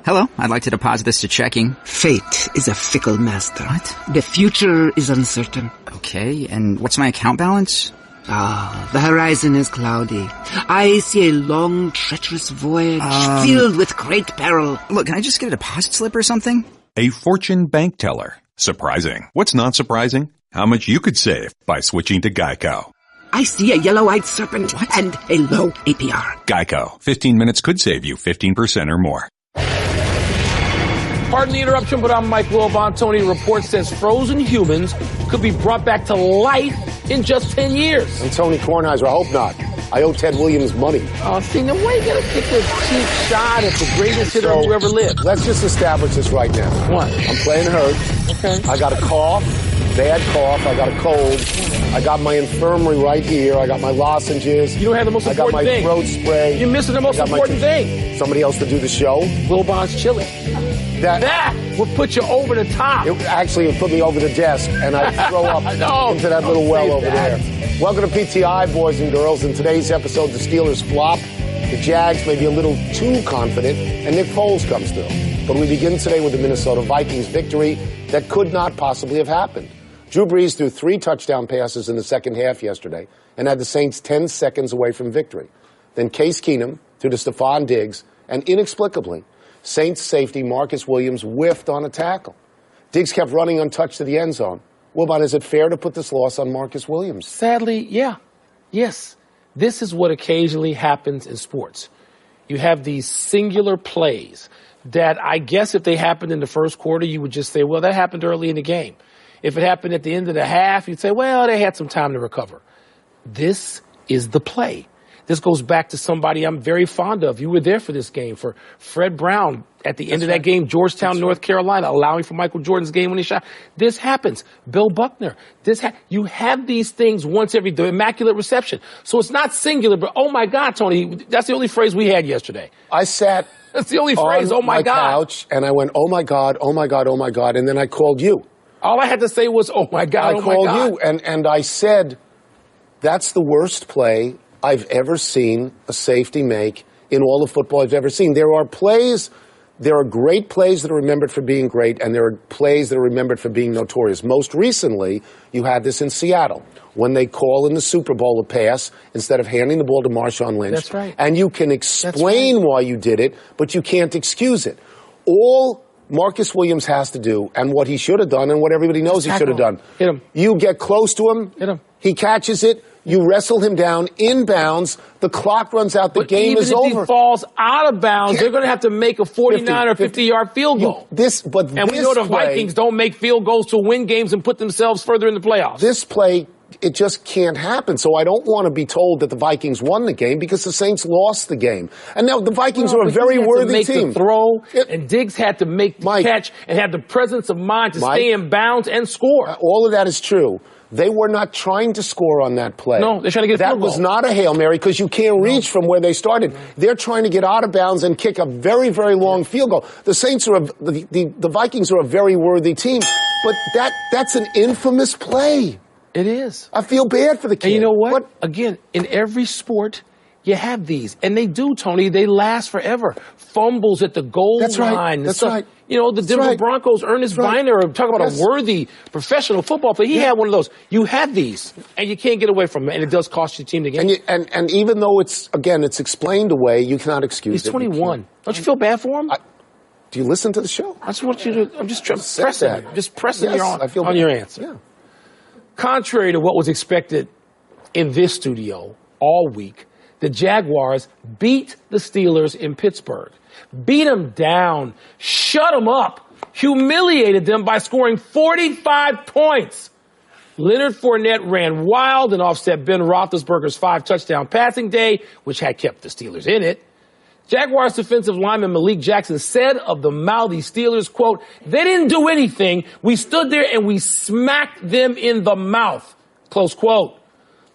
Hello, I'd like to deposit this to checking. Fate is a fickle master. What? The future is uncertain. Okay, and what's my account balance? The horizon is cloudy. I see a long, treacherous voyage filled with great peril. Look, can I just get a deposit slip or something? A fortune bank teller. Surprising. What's not surprising? How much you could save by switching to Geico. I see a yellow-eyed serpent and a low APR. Geico. 15 minutes could save you 15% or more. Pardon the interruption, but I'm Mike Wilbon. Tony report says frozen humans could be brought back to life in just 10 years. And Tony Kornheiser, I hope not. I owe Ted Williams money. Oh, see, now why you gotta get the cheap shot at the greatest hitter who ever lived? Let's just establish this right now. What? I'm playing hurt. Okay. I got a cough, bad cough. I got a cold. I got my infirmary right here. I got my lozenges. You don't have the most important thing. I got my throat spray. You're missing the most important thing. Somebody else to do the show. Wilbon's chili. That would put you over the top. It put me over the desk, and I throw up into that little well over there. Welcome to PTI, boys and girls. In today's episode, the Steelers flop. The Jags may be a little too confident, and Nick Foles comes through. But we begin today with the Minnesota Vikings victory that could not possibly have happened. Drew Brees threw 3 touchdown passes in the second half yesterday and had the Saints 10 seconds away from victory. Then Case Keenum threw to Stephon Diggs, and inexplicably, Saints safety Marcus Williams whiffed on a tackle. Diggs kept running untouched to the end zone. Wilbon, is it fair to put this loss on Marcus Williams? Sadly, yeah. Yes. This is what occasionally happens in sports. You have these singular plays that I guess if they happened in the first quarter, you would just say, well, that happened early in the game. If it happened at the end of the half, you'd say, well, they had some time to recover. This is the play. This goes back to somebody I'm very fond of. You were there for this game, for Fred Brown at the end of that game, Georgetown, North Carolina, allowing for Michael Jordan's game-winning shot. This happens. Bill Buckner. You have these things once every day, immaculate reception. So it's not singular, but oh my God, Tony, that's the only phrase we had yesterday. I sat that's the only phrase, oh my God. Couch, and I went, oh my God, oh my God, oh my God, and then I called you. All I had to say was, oh my God, I called you, and I said, that's the worst play I've ever seen a safety make in all of football I've ever seen. There are great plays that are remembered for being great, and there are plays that are remembered for being notorious. Most recently, you had this in Seattle, when they call in the Super Bowl a pass instead of handing the ball to Marshawn Lynch. That's right. And you can explain why you did it, but you can't excuse it. All Marcus Williams has to do, and what he should have done, and what everybody knows he should have done. Hit him. You get close to him. Hit him. He catches it. You wrestle him down inbounds. The clock runs out. The game is over. Even if he falls out of bounds, they're going to have to make a 49 or 50-yard field goal. We know the Vikings don't make field goals to win games and put themselves further in the playoffs. This play, it just can't happen. So I don't want to be told that the Vikings won the game because the Saints lost the game. And now the Vikings are a very worthy team. The throw, and Diggs had to make the catch and had the presence of mind to stay in bounds and score. All of that is true. They were not trying to score on that play. No, they're trying to get a field goal. That was not a Hail Mary because you can't reach from where they started. They're trying to get out of bounds and kick a very, very long field goal. The Saints are the Vikings are a very worthy team, but that's an infamous play. It is. I feel bad for the kid. And you know what? Again, in every sport, you have these. And they do, Tony. They last forever. Fumbles at the goal line. That's right. You know, the Denver Broncos, Ernest Viner, talk about a worthy professional football player. He had one of those. You have these, and you can't get away from it, and it does cost your team the game. And even though it's explained away, you cannot excuse it. He's 21. Don't you feel bad for him? Do you listen to the show? I just want you to, I'm just pressing you. Just pressing on your answer. Yeah. Contrary to what was expected in this studio all week, the Jaguars beat the Steelers in Pittsburgh. Beat them down, shut them up, humiliated them by scoring 45 points. Leonard Fournette ran wild and offset Ben Roethlisberger's 5-touchdown passing day, which had kept the Steelers in it. Jaguars defensive lineman Malik Jackson said of the mouthy Steelers, quote, "They didn't do anything. We stood there and we smacked them in the mouth," close quote.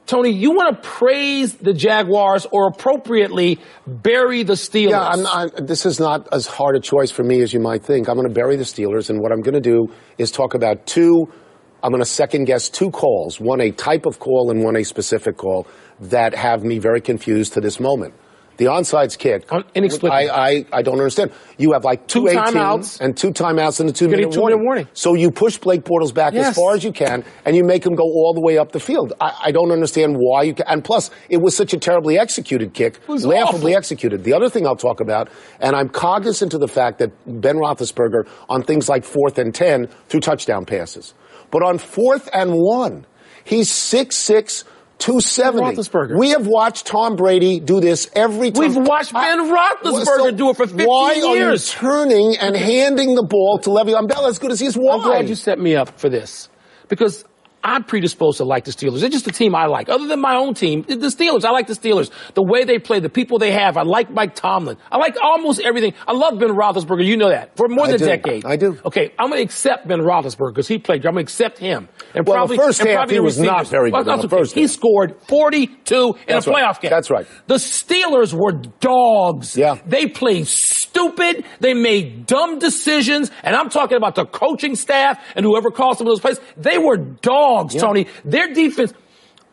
Tony, you want to praise the Jaguars or appropriately bury the Steelers? Yeah, this is not as hard a choice for me as you might think. I'm going to bury the Steelers, and what I'm going to do is talk about I'm going to second-guess 2 calls, one a type of call and one a specific call, that have me very confused to this moment. The onside kick. Inexplicable. I don't understand. You have like two timeouts and 2 timeouts and a 2-minute warning. So you push Blake Bortles back as far as you can, and you make him go all the way up the field. I don't understand why you can. And plus, it was such a terribly executed kick, laughably executed. The other thing I'll talk about, and I'm cognizant of the fact that Ben Roethlisberger on things like 4th and 10 threw touchdown passes. But on 4th and 1, he's 6'6", 270. We have watched Tom Brady do this every time. We've watched Ben Roethlisberger do it for 15 years. Why are you turning and handing the ball to Le'Veon Bell as good as he is? Why? I'm glad you set me up for this. Because I'm predisposed to like the Steelers. They're just the team I like. Other than my own team, the Steelers. I like the Steelers. The way they play, the people they have. I like Mike Tomlin. I like almost everything. I love Ben Roethlisberger. You know that. For more than a decade. I do. Okay, I'm going to accept Ben Roethlisberger because he played. I'm going to accept him. And well, the first half, he was not very good. He scored 42 in a playoff game. That's right. The Steelers were dogs. Yeah. They played stupid. They made dumb decisions. And I'm talking about the coaching staff and whoever calls some of those plays. They were dogs. Tony. Their defense,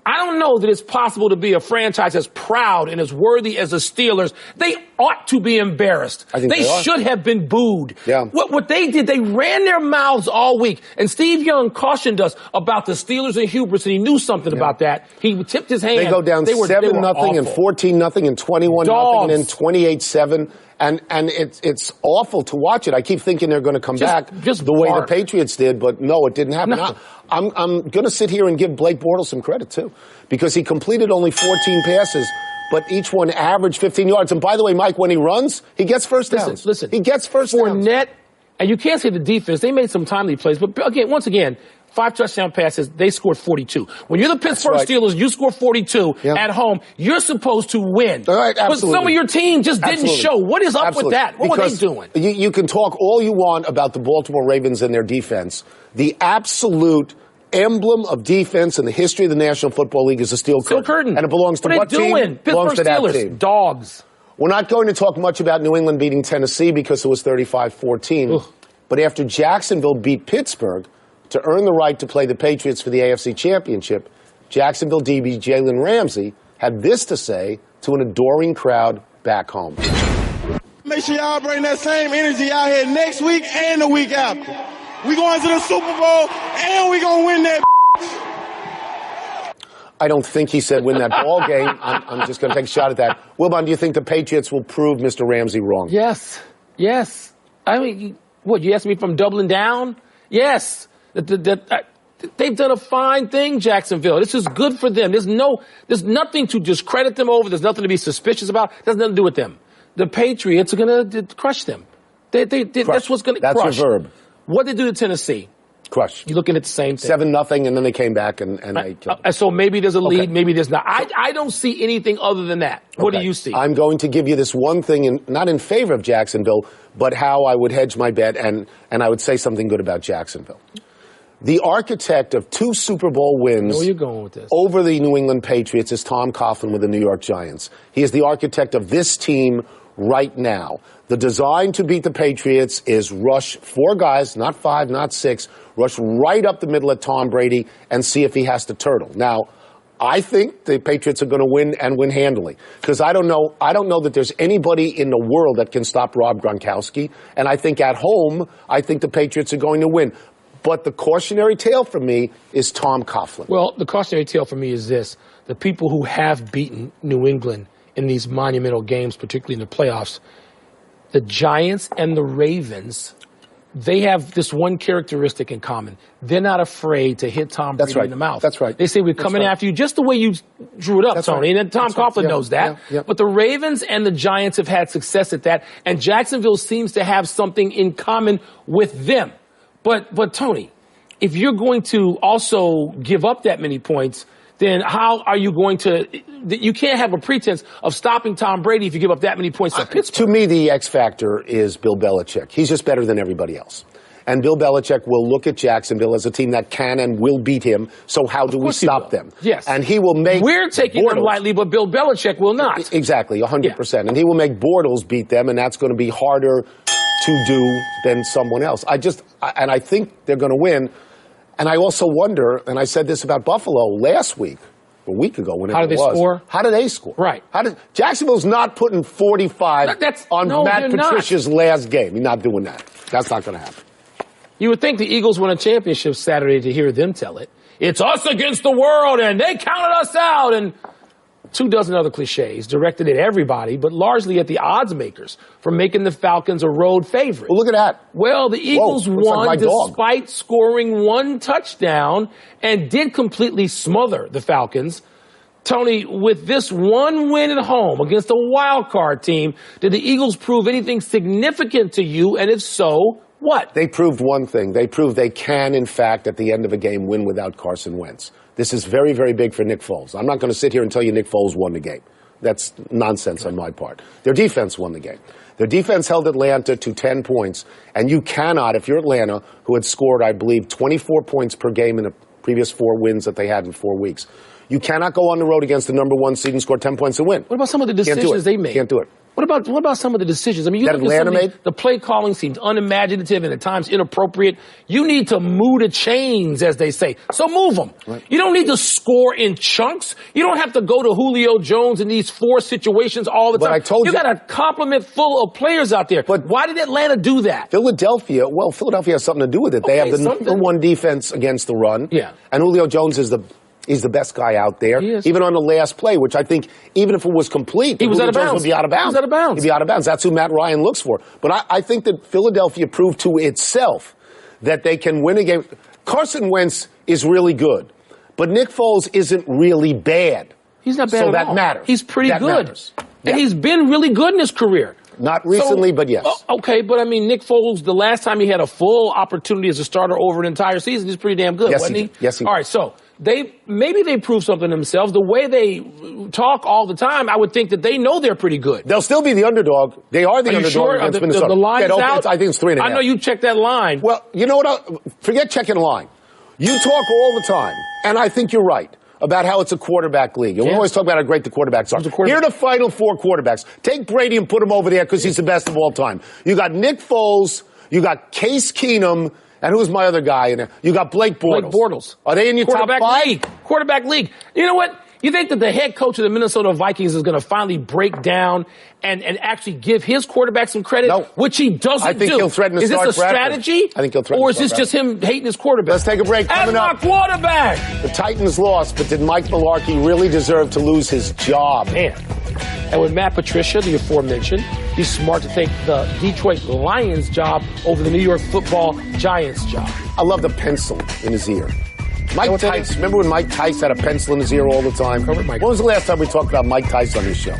I don't know that it's possible to be a franchise as proud and as worthy as the Steelers. They ought to be embarrassed. They should have been booed. Yeah. What they did, they ran their mouths all week. And Steve Young cautioned us about the Steelers and hubris, and he knew something about that. He tipped his hand. They go down 7-0 and 14-0 and 21-0 and then 28-7. And it's awful to watch it. I keep thinking they're going to come back the way the Patriots did, but no, it didn't happen. No. I'm going to sit here and give Blake Bortles some credit, too, because he completed only 14 passes, but each one averaged 15 yards. And by the way, Mike, when he runs, he gets first downs. Listen. He gets first downs. Fournette, and you can't say the defense. They made some timely plays, but once again, 5 touchdown passes, they scored 42. When you're the Pittsburgh Steelers, you score 42 at home, you're supposed to win. All right, but some of your team just didn't show. What is up with that? What were they doing? You can talk all you want about the Baltimore Ravens and their defense. The absolute emblem of defense in the history of the National Football League is the Steel Curtain. And it belongs to what team? Pittsburgh belongs to Steelers, that team. Dogs. We're not going to talk much about New England beating Tennessee because it was 35-14. But after Jacksonville beat Pittsburgh to earn the right to play the Patriots for the AFC Championship, Jacksonville DB Jalen Ramsey had this to say to an adoring crowd back home. Make sure y'all bring that same energy out here next week and the week after. We going to the Super Bowl and we going to win that. I don't think he said win that ball game. I'm just going to take a shot at that. Wilbon, do you think the Patriots will prove Mr. Ramsey wrong? Yes. I mean, what, you asked me if I'm doubling down? Yes. They've done a fine thing, Jacksonville. This is good for them. There's nothing to discredit them over. There's nothing to be suspicious about. It has nothing to do with them. The Patriots are going to crush them. That's what's going to crush. That's your verb. What they do to Tennessee? Crush. You're looking at the same thing. 7-0, and then they came back and they killed them. So maybe there's a lead, maybe there's not. I don't see anything other than that. What do you see? I'm going to give you this one thing, not in favor of Jacksonville, but how I would hedge my bet, and I would say something good about Jacksonville. The architect of 2 Super Bowl wins where are you going with this? Over the New England Patriots is Tom Coughlin with the New York Giants. He is the architect of this team right now. The design to beat the Patriots is rush 4 guys, not 5, not 6, rush right up the middle at Tom Brady and see if he has to turtle. Now, I think the Patriots are going to win and win handily because I don't know that there's anybody in the world that can stop Rob Gronkowski. And I think at home, I think the Patriots are going to win. But the cautionary tale for me is Tom Coughlin. Well, the cautionary tale for me is this. The people who have beaten New England in these monumental games, particularly in the playoffs, the Giants and the Ravens, they have this one characteristic in common. They're not afraid to hit Tom Brady in the mouth. That's right. They say, we're coming after you just the way you drew it up, Tony. And then Tom Coughlin knows that. Yeah. But the Ravens and the Giants have had success at that. And Jacksonville seems to have something in common with them. But Tony, if you're going to also give up that many points, then how are you going to – you can't have a pretense of stopping Tom Brady if you give up that many points to Pittsburgh. To me, the X factor is Bill Belichick. He's just better than everybody else. And Bill Belichick will look at Jacksonville as a team that can and will beat him. So how do we stop them? Yes. And he will make We're taking them lightly, but Bill Belichick will not. Exactly, 100%. Yeah. And he will make Bortles beat them, and that's going to be harder to do than someone else. I think they're going to win. And I also wonder, and I said this about Buffalo last week, a week ago, whenever How did it they was. score? How did they score? Right. Jacksonville's not putting 45 on Matt they're Patricia's last game. He's not doing that. That's not going to happen. You would think the Eagles won a championship Saturday to hear them tell it. It's us against the world, and they counted us out, and 24 other cliches directed at everybody, but largely at the odds makers for making the Falcons a road favorite. Well, look at that. Well, the Eagles won like despite scoring one touchdown and did completely smother the Falcons. Tony, with this one win at home against a wild card team, did the Eagles prove anything significant to you? And if so, what? They proved one thing. They proved they can, in fact, at the end of a game, win without Carson Wentz. This is very, very big for Nick Foles. I'm not going to sit here and tell you Nick Foles won the game. That's nonsense on my part. Their defense won the game. Their defense held Atlanta to 10 points, and you cannot, if you're Atlanta, who had scored, I believe, 24 points per game in the previous 4 wins that they had in 4 weeks, you cannot go on the road against the number 1 seed and score 10 points and win. What about some of the decisions they made? Can't do it. What about some of the decisions? I mean, you that look at Atlanta made? The play calling seems unimaginative and at times inappropriate. You need to move the chains, as they say. So move them. Right. You don't need to score in chunks. You don't have to go to Julio Jones in these 4 situations all the time. I told you got a complement full of players out there. But why did Atlanta do that? Philadelphia has something to do with it. They have the number 1 defense against the run. Yeah. And Julio Jones is the best guy out there. Even on the last play, which I think, even if it was complete, he was out of bounds. Would be out of bounds. He was out of bounds. He'd be out of bounds. That's who Matt Ryan looks for. But I think that Philadelphia proved to itself that they can win a game. Carson Wentz is really good, but Nick Foles isn't really bad. He's not bad so at that all. matters. He's pretty good. Matters. And he's been really good in his career. Not recently, but yes. Okay, but I mean, Nick Foles, the last time he had a full opportunity as a starter over an entire season, he's pretty damn good, wasn't he? Yes, he All right, so maybe they proved something themselves. The way they talk all the time, I would think that they know they're pretty good. They'll still be the underdog. They are the underdog sure? against Minnesota. The line is out? I think it's 3.5. I know you checked that line. Well, you know what? Forget checking the line. You talk all the time, and I think you're right about how it's a quarterback league. And we always talk about how great the quarterbacks are. Here are the final 4 quarterbacks. Take Brady and put him over there because he's the best of all time. You got Nick Foles, you got Case Keenum, and who's my other guy in there? You got Blake Bortles. Blake Bortles. Are they in your top 5? Quarterback league. You know what? You think that the head coach of the Minnesota Vikings is going to finally break down and actually give his quarterback some credit, which he doesn't do? I think he'll threaten to start Is this a strategy? I think he'll threaten Or is this just him hating his quarterback? Let's take a break. As Coming my up, quarterback! the Titans lost, but did Mike Mularkey really deserve to lose his job? Man. And with Matt Patricia, the aforementioned, he's smart to take the Detroit Lions job over the New York Football Giants job. I love the pencil in his ear. Mike Tice, remember when Mike Tice had a pencil in his ear all the time? When was the last time we talked about Mike Tice on this show?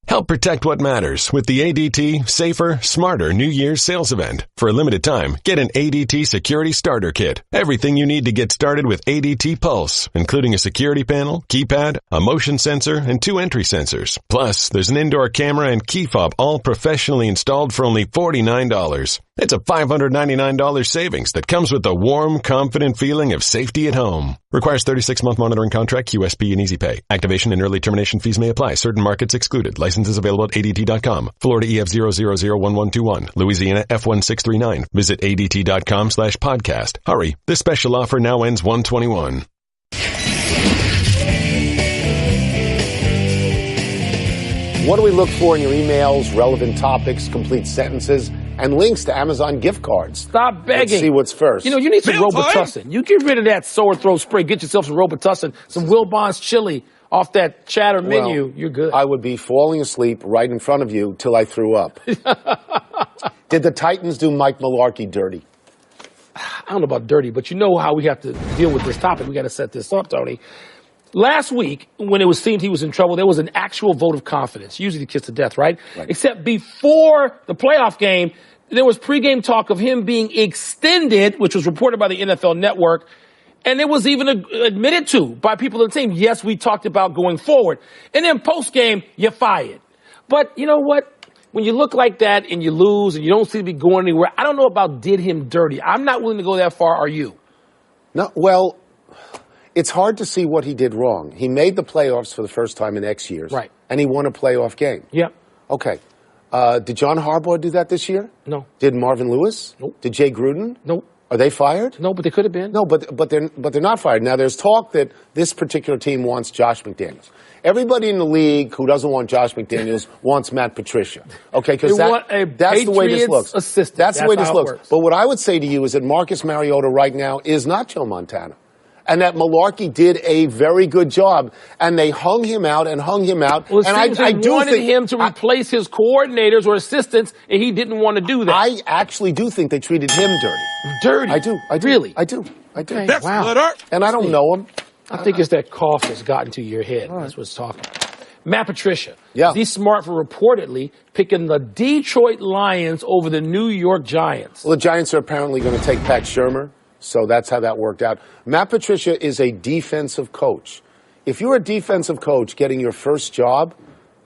Help protect what matters with the ADT Safer, Smarter New Year's sales event. For a limited time, get an ADT Security Starter Kit. Everything you need to get started with ADT Pulse, including a security panel, keypad, a motion sensor, and 2 entry sensors. Plus, there's an indoor camera and key fob all professionally installed for only $49. It's a $599 savings that comes with the warm, confident feeling of safety at home. Requires 36-month monitoring contract, QSP, and Easy Pay. Activation and early termination fees may apply. Certain markets excluded. Licenses available at ADT.com. Florida EF 0001121. Louisiana F1639. Visit ADT.com/podcast. Hurry. This special offer now ends 1/21. What do we look for in your emails? Relevant topics, complete sentences, and links to Amazon gift cards. Stop begging. Let's see what's first. You know, you need some Robitussin. You get rid of that sore throat spray. Get yourself some Robitussin, some Wilbon's chili off that chatter menu. You're good. I would be falling asleep right in front of you till I threw up. Did the Titans do Mike Mularkey dirty? I don't know about dirty, but you know how we have to deal with this topic. We got to set this up, Tony. Last week, when it was seen he was in trouble, there was an actual vote of confidence. Usually the kiss of death, right? Except before the playoff game, there was pregame talk of him being extended, which was reported by the NFL Network. And it was even admitted to by people on the team. Yes, we talked about going forward. And then postgame, you're fired. But you know what? When you look like that and you lose and you don't seem to be going anywhere, I don't know about did him dirty. I'm not willing to go that far. Are you? No, well, it's hard to see what he did wrong. He made the playoffs for the first time in X years. Right. And he won a playoff game. Yep. Okay. Did John Harbaugh do that this year? No. Did Marvin Lewis? Nope. Did Jay Gruden? Nope. Are they fired? No, but they could have been. No, but they're not fired. Now, there's talk that this particular team wants Josh McDaniels. Everybody in the league who doesn't want Josh McDaniels wants Matt Patricia. Okay, because that's the way this looks. Assistant. That's the way this looks. Works. But what I would say to you is that Marcus Mariota right now is not Joe Montana. And that Malarkey did a very good job, and they hung him out and hung him out. Well, and I wanted him to replace his coordinators or assistants, and he didn't want to do that. I actually do think they treated him dirty. Dirty? I do. Really? I do. Okay. Wow. And I don't know him. I think it's that cough that's gotten to your head. That's what's talking. Matt Patricia. Yeah. He's smart for reportedly picking the Detroit Lions over the New York Giants. Well, the Giants are apparently going to take Pat Shurmur. So that's how that worked out. Matt Patricia is a defensive coach. If you're a defensive coach getting your first job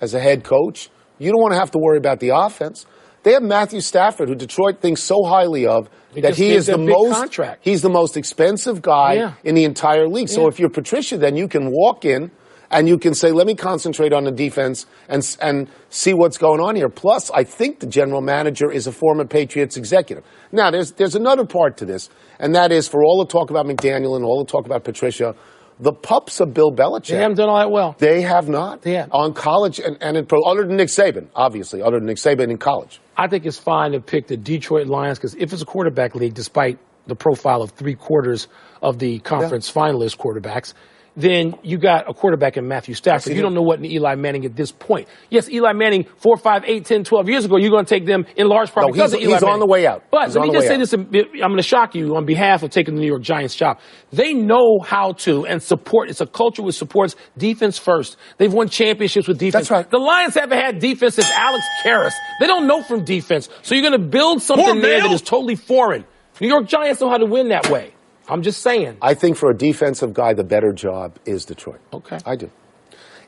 as a head coach, you don't want to have to worry about the offense. They have Matthew Stafford, who Detroit thinks so highly of, that he is the most contract. He's the most expensive guy in the entire league. So if you're Patricia, then you can walk in and you can say, let me concentrate on the defense and see what's going on here. Plus, I think the general manager is a former Patriots executive. Now, there's another part to this, and that is for all the talk about McDaniel and all the talk about Patricia, the pups of Bill Belichick. They haven't done all that well. They have not. Yeah. On college and in pro, other than Nick Saban, obviously, other than Nick Saban in college. I think it's fine to pick the Detroit Lions because if it's a quarterback league, despite the profile of 3/4 of the conference finalist quarterbacks, then you got a quarterback in Matthew Stafford. You don't know what in Eli Manning at this point. Yes, Eli Manning 4, 5, 8, 10, 12 years ago, you're going to take them in large part because of Eli Manning. He's on the way out. But let me just say this, I'm going to shock you on behalf of taking the New York Giants job. They know how to and support. It's a culture which supports defense first. They've won championships with defense. That's right. The Lions haven't had defense since Alex Karras. They don't know from defense. So you're going to build something there that is totally foreign. New York Giants know how to win that way. I'm just saying. I think for a defensive guy, the better job is Detroit. Okay. I do.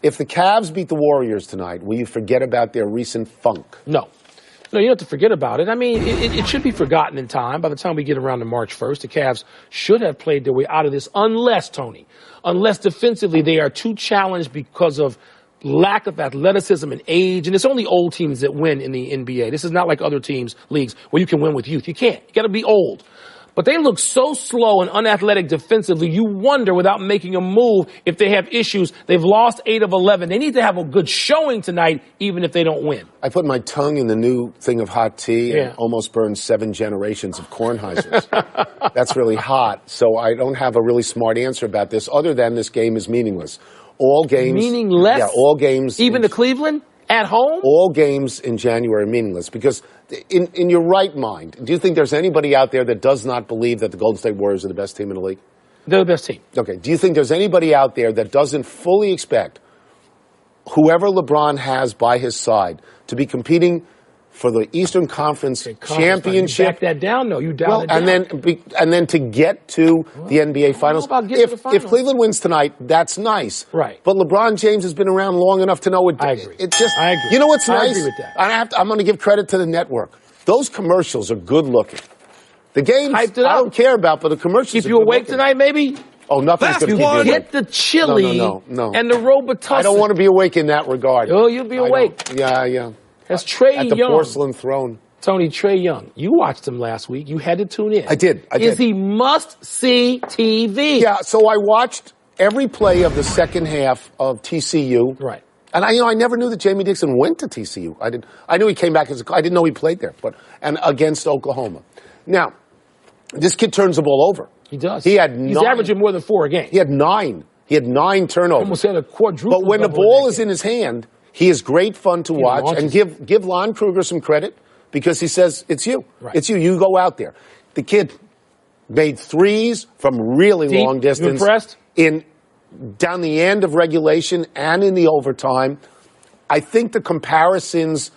If the Cavs beat the Warriors tonight, will you forget about their recent funk? No. No, you don't have to forget about it. I mean, it should be forgotten in time. By the time we get around to March 1st, the Cavs should have played their way out of this unless defensively they are too challenged because of lack of athleticism and age. And it's only old teams that win in the NBA. This is not like other leagues where you can win with youth. You can't. You got to be old. But they look so slow and unathletic defensively, you wonder without making a move if they have issues. They've lost 8 of 11. They need to have a good showing tonight, even if they don't win. I put my tongue in the new thing of hot tea and almost burned 7 generations of Kornheisers. That's really hot. So I don't have a really smart answer about this other than this game is meaningless. All games. Meaningless? Yeah, all games. Even to Cleveland? At home? All games in January are meaningless because in your right mind, do you think there's anybody out there that does not believe that the Golden State Warriors are the best team in the league? They're the best team. Okay. Do you think there's anybody out there that doesn't fully expect whoever LeBron has by his side to be competing for the Eastern Conference championship? You back that down, though. You dial it down. And then to get to the NBA Finals. If Cleveland wins tonight, that's nice. Right. But LeBron James has been around long enough to know it. I agree. I agree. You know what's nice? I agree with that. I'm going to give credit to the network. Those commercials are good looking. The games I don't care about, but the commercials keep you awake tonight, maybe? Oh, nothing's going to keep you awake. Get the chili no. and the Robitussin. I don't want to be awake in that regard. Oh, you'll be awake. Yeah. That's Trae Young. At the porcelain throne. Tony, Trae Young. You watched him last week. You had to tune in. I did. Is he must-see TV? Yeah, so I watched every play of the second half of TCU. Right. And I never knew that Jamie Dixon went to TCU. I knew he came back I didn't know he played there, and against Oklahoma. Now, this kid turns the ball over. He does. He's averaging more than 4 a game. He had 9. He had 9 turnovers. Almost had a quadruple. But when the ball is in his hand, he is great fun to watch. And give Lon Kruger some credit because he says, it's you. Right. It's you. You go out there. The kid made threes from really long distance. You impressed? Down the end of regulation and in the overtime. I think the comparisons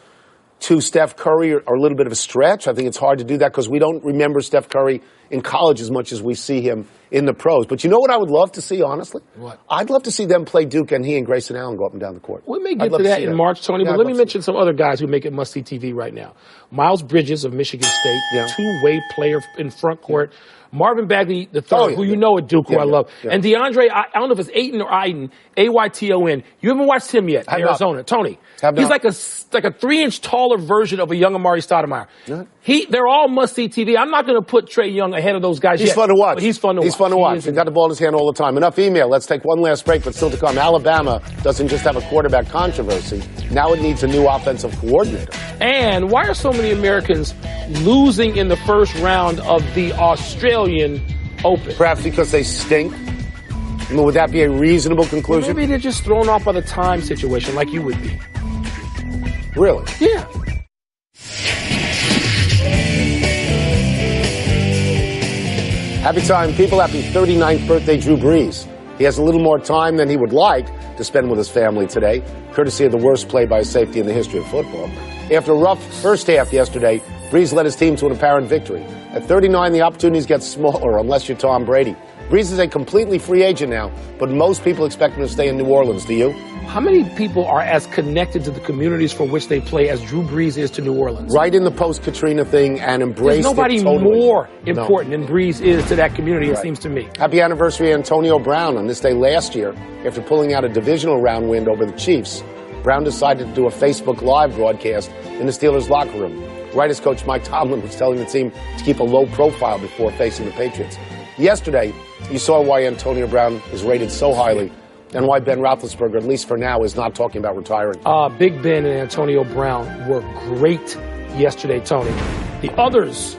to Steph Curry are a little bit of a stretch. I think it's hard to do that because we don't remember Steph Curry in college as much as we see him in the pros. But you know what I would love to see, honestly? What? I'd love to see them play Duke and he and Grayson Allen go up and down the court. We may get to that in March, Tony, but let me mention some other guys who make it must-see TV right now. Miles Bridges of Michigan State, two-way player in front court. Marvin Bagley III, who you know at Duke, who I love. Yeah. And DeAndre, I don't know if it's Ayton or Ayton, A-Y-T-O-N. You haven't watched him yet in Arizona. Tony, he's like a 3-inch taller version of a young Amari Stoudemire. They're all must-see TV. I'm not going to put Trey Young ahead of those guys He's yet. fun to watch. But he's fun to watch. He's fun to watch. He's got the ball in his hand all the time. Enough email. Let's take one last break, but still to come. Alabama doesn't just have a quarterback controversy. Now it needs a new offensive coordinator. And why are so many Americans losing in the first round of the Australian Open? Perhaps because they stink. I mean, would that be a reasonable conclusion? Maybe they're just thrown off by the time situation like you would be. Really? Yeah. Happy time, people. Happy 39th birthday, Drew Brees. He has a little more time than he would like to spend with his family today, courtesy of the worst play by a safety in the history of football. After a rough first half yesterday, Brees led his team to an apparent victory. At 39, the opportunities get smaller unless you're Tom Brady. Brees is a completely free agent now, but most people expect him to stay in New Orleans. Do you? How many people are as connected to the communities for which they play as Drew Brees is to New Orleans? Right in the post-Katrina thing and embraced There's nobody it totally. more important than Brees is to that community, it seems to me. Happy anniversary, Antonio Brown. On this day last year, after pulling out a divisional round win over the Chiefs, Brown decided to do a Facebook Live broadcast in the Steelers' locker room. Right as Coach Mike Tomlin was telling the team to keep a low profile before facing the Patriots. Yesterday, you saw why Antonio Brown is rated so highly and why Ben Roethlisberger, at least for now, is not talking about retiring. Big Ben and Antonio Brown were great yesterday, Tony. The others,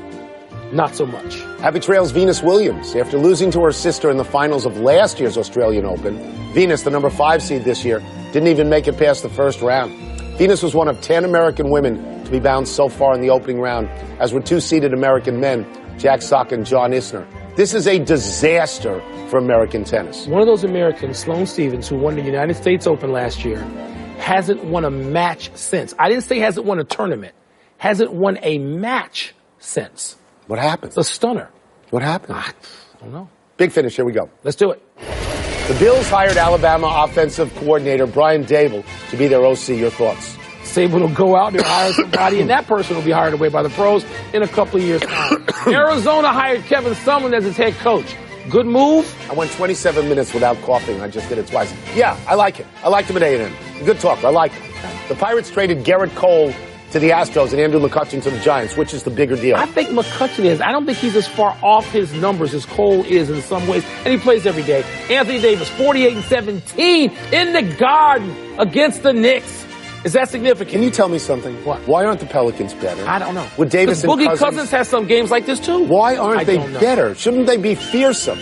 not so much. Happy trails, Venus Williams. After losing to her sister in the finals of last year's Australian Open, Venus, the number 5 seed this year, didn't even make it past the first round. Venus was one of 10 American women to be bounced so far in the opening round, as were 2-seeded American men, Jack Sock and John Isner. This is a disaster for American tennis. One of those Americans, Sloane Stephens, who won the United States Open last year, hasn't won a match since. I didn't say hasn't won a tournament. Hasn't won a match since. What happened? It's a stunner. What happened? I don't know. Big finish. Here we go. Let's do it. The Bills hired Alabama offensive coordinator Brian Dable to be their OC. Your thoughts? Saban will go out there, hire somebody, and that person will be hired away by the pros in a couple of years' time. Arizona hired Kevin Sumlin as its head coach. Good move. I went 27 minutes without coughing. I just did it twice. Yeah, I like it. I liked him at A&M. Good talk. I like it. The Pirates traded Garrett Cole to the Astros and Andrew McCutchen to the Giants. Which is the bigger deal? I think McCutchen is. I don't think he's as far off his numbers as Cole is in some ways. And he plays every day. Anthony Davis, 48-17 in the Garden against the Knicks. Is that significant? Can you tell me something? What? Why aren't the Pelicans better? I don't know. With Davis and Boogie Cousins has some games like this too. Why aren't they better? Shouldn't they be fearsome?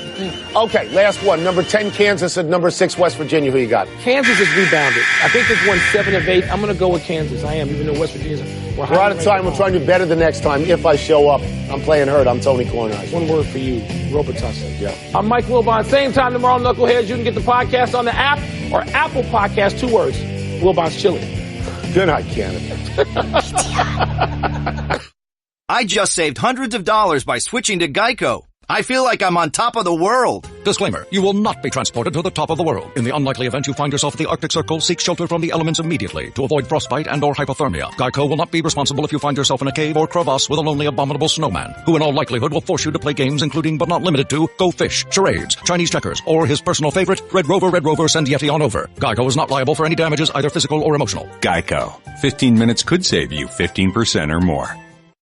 Okay, last one. Number 10, Kansas, and number 6, West Virginia. Who you got? Kansas has rebounded. I think they've won 7 of 8. I'm going to go with Kansas. I am, even though West Virginia's. We're out of time. We'll try and do better the next time if I show up. I'm playing hurt. I'm Tony Kornheiser. One word for you, Robitussin. Yeah. I'm Mike Wilbon. Same time tomorrow, Knuckleheads. You can get the podcast on the app or Apple Podcast. 2 words. Wilbon's Chili. Good night, Canada. I just saved hundreds of dollars by switching to Geico. I feel like I'm on top of the world. Disclaimer, you will not be transported to the top of the world. In the unlikely event you find yourself at the Arctic Circle, seek shelter from the elements immediately to avoid frostbite and or hypothermia. Geico will not be responsible if you find yourself in a cave or crevasse with a lonely abominable snowman, who in all likelihood will force you to play games including but not limited to Go Fish, Charades, Chinese Checkers, or his personal favorite, Red Rover, send Yeti on over. Geico is not liable for any damages, either physical or emotional. Geico. 15 minutes could save you 15% or more.